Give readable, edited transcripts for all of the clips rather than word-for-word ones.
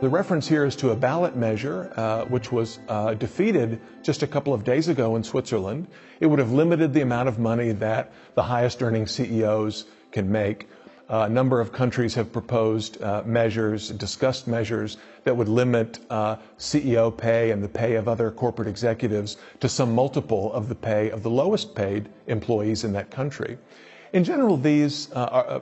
The reference here is to a ballot measure which was defeated just a couple of days ago in Switzerland. It would have limited the amount of money that the highest earning CEOs can make. A number of countries have proposed discussed measures that would limit CEO pay and the pay of other corporate executives to some multiple of the pay of the lowest paid employees in that country. In general, these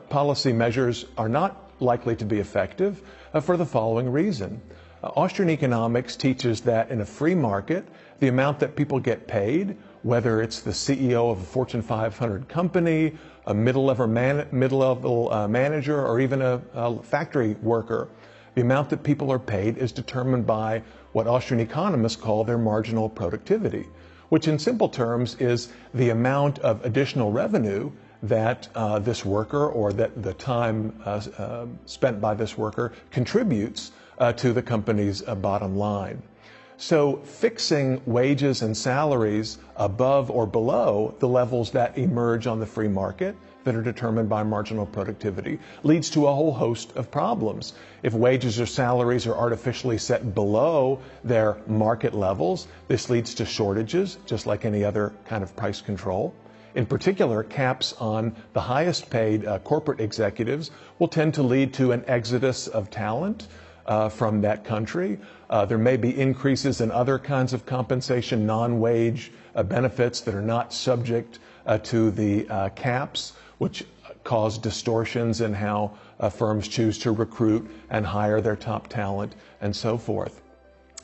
policy measures are not likely to be effective for the following reason. Austrian economics teaches that in a free market, the amount that people get paid, whether it's the CEO of a Fortune 500 company, a mid-level manager, or even a factory worker, the amount that people are paid is determined by what Austrian economists call their marginal productivity, which in simple terms is the amount of additional revenue that this worker or that the time spent by this worker contributes to the company's bottom line. So fixing wages and salaries above or below the levels that emerge on the free market that are determined by marginal productivity leads to a whole host of problems. If wages or salaries are artificially set below their market levels, this leads to shortages, just like any other kind of price control. In particular, caps on the highest paid corporate executives will tend to lead to an exodus of talent from that country. There may be increases in other kinds of compensation, non-wage benefits that are not subject to the caps, which cause distortions in how firms choose to recruit and hire their top talent and so forth.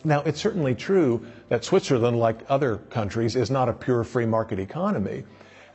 Now, it's certainly true that Switzerland, like other countries, is not a pure free market economy.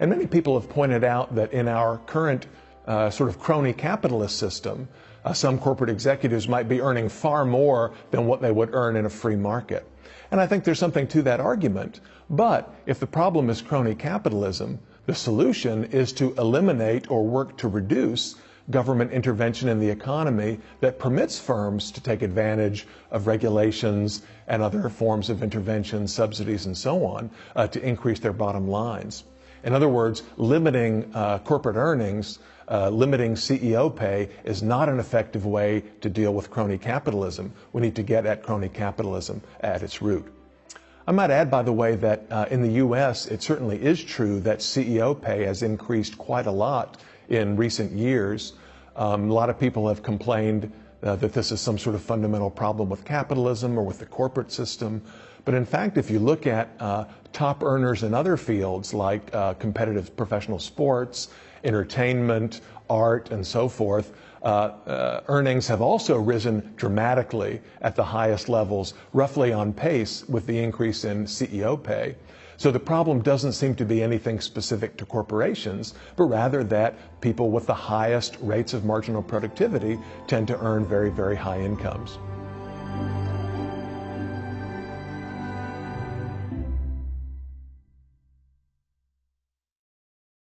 And many people have pointed out that in our current sort of crony capitalist system, some corporate executives might be earning far more than what they would earn in a free market. And I think there's something to that argument. But if the problem is crony capitalism, the solution is to eliminate or work to reduce government intervention in the economy that permits firms to take advantage of regulations and other forms of intervention, subsidies, and so on, to increase their bottom lines. In other words, limiting corporate earnings, limiting CEO pay is not an effective way to deal with crony capitalism. We need to get at crony capitalism at its root. I might add, by the way, that in the U.S., it certainly is true that CEO pay has increased quite a lot in recent years. A lot of people have complained that this is some sort of fundamental problem with capitalism or with the corporate system. But in fact, if you look at top earners in other fields like competitive professional sports, entertainment, art, and so forth, earnings have also risen dramatically at the highest levels, roughly on pace with the increase in CEO pay. So the problem doesn't seem to be anything specific to corporations, but rather that people with the highest rates of marginal productivity tend to earn very, very high incomes.